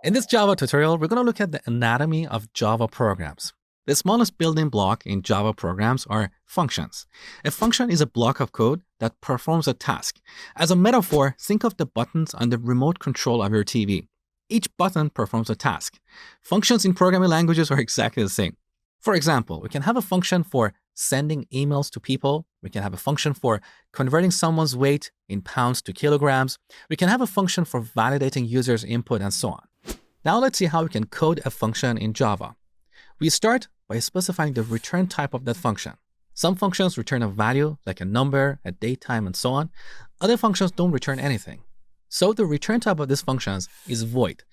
In this Java tutorial, we're going to look at the anatomy of Java programs. The smallest building block in Java programs are functions. A function is a block of code that performs a task. As a metaphor, think of the buttons on the remote control of your TV. Each button performs a task. Functions in programming languages are exactly the same. For example, we can have a function for sending emails to people. We can have a function for converting someone's weight in pounds to kilograms. We can have a function for validating users' input and so on. Now let's see how we can code a function in Java. We start by specifying the return type of that function. Some functions return a value like a number, a date time, and so on. Other functions don't return anything. So the return type of these functions is void.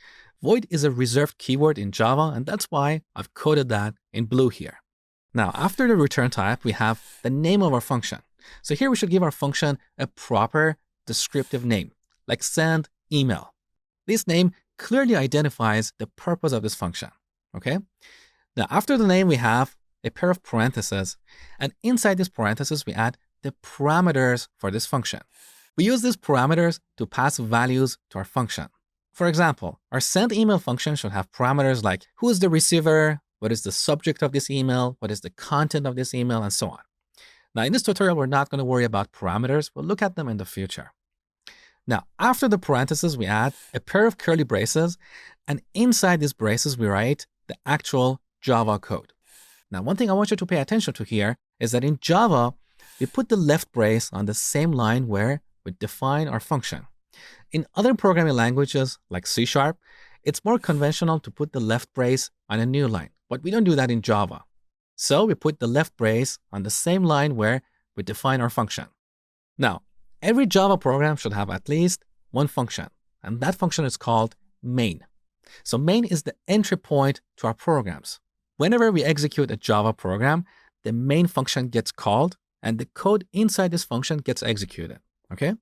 Void is a reserved keyword in Java, and that's why I've coded that in blue here. Now, after the return type, we have the name of our function. So here we should give our function a proper descriptive name, like send email. This name clearly identifies the purpose of this function, okay? Now, after the name, we have a pair of parentheses, and inside these parentheses, we add the parameters for this function. We use these parameters to pass values to our function. For example, our send email function should have parameters like who is the receiver, what is the subject of this email, what is the content of this email, and so on. Now, in this tutorial, we're not going to worry about parameters. We'll look at them in the future. Now, after the parentheses, we add a pair of curly braces, and inside these braces, we write the actual Java code. Now, one thing I want you to pay attention to here is that in Java, we put the left brace on the same line where we define our function. In other programming languages like C#, it's more conventional to put the left brace on a new line, but we don't do that in Java. So we put the left brace on the same line where we define our function. Now, every Java program should have at least one function, and that function is called main. So main is the entry point to our programs. Whenever we execute a Java program, the main function gets called, and the code inside this function gets executed, okay?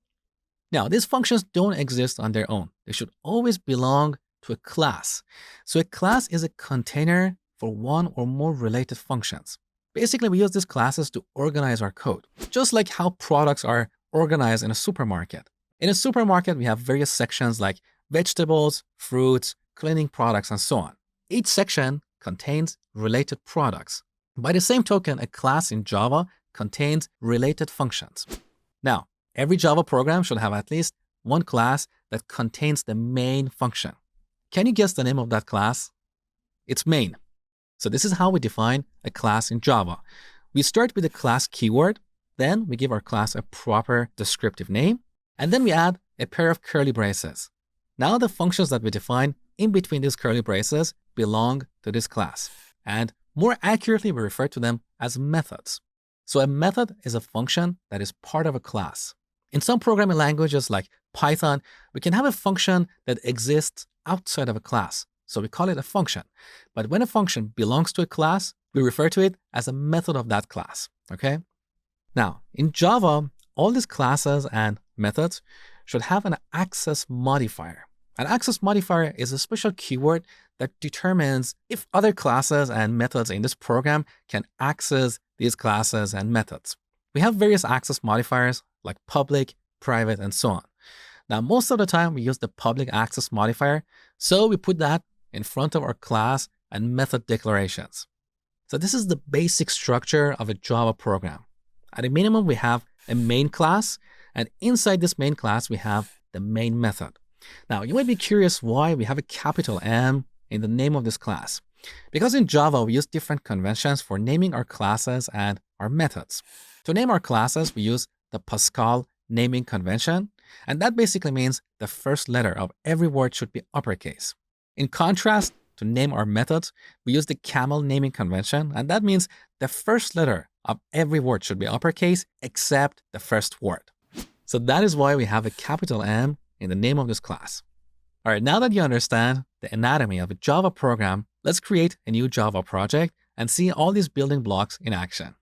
Now, these functions don't exist on their own. They should always belong to a class. So a class is a container for one or more related functions. Basically, we use these classes to organize our code, just like how products are organized in a supermarket. In a supermarket, we have various sections like vegetables, fruits, cleaning products, and so on. Each section contains related products. By the same token, a class in Java contains related functions. Now, every Java program should have at least one class that contains the main function. Can you guess the name of that class? It's main. So this is how we define a class in Java. We start with the class keyword, then we give our class a proper descriptive name, and then we add a pair of curly braces. Now the functions that we define in between these curly braces belong to this class. And more accurately, we refer to them as methods. So a method is a function that is part of a class. In some programming languages like Python, we can have a function that exists outside of a class. So we call it a function. But when a function belongs to a class, we refer to it as a method of that class, okay? Now, in Java, all these classes and methods should have an access modifier. An access modifier is a special keyword that determines if other classes and methods in this program can access these classes and methods. We have various access modifiers like public, private, and so on. Now, most of the time, we use the public access modifier, so we put that in front of our class and method declarations. So this is the basic structure of a Java program. At a minimum, we have a main class, and inside this main class, we have the main method. Now, you might be curious why we have a capital M in the name of this class. Because in Java, we use different conventions for naming our classes and our methods. To name our classes, we use the Pascal naming convention, and that basically means the first letter of every word should be uppercase. In contrast, to name our methods, we use the Camel naming convention, and that means the first letter of every word should be uppercase except the first word. So that is why we have a capital M in the name of this class. All right, now that you understand the anatomy of a Java program, let's create a new Java project and see all these building blocks in action.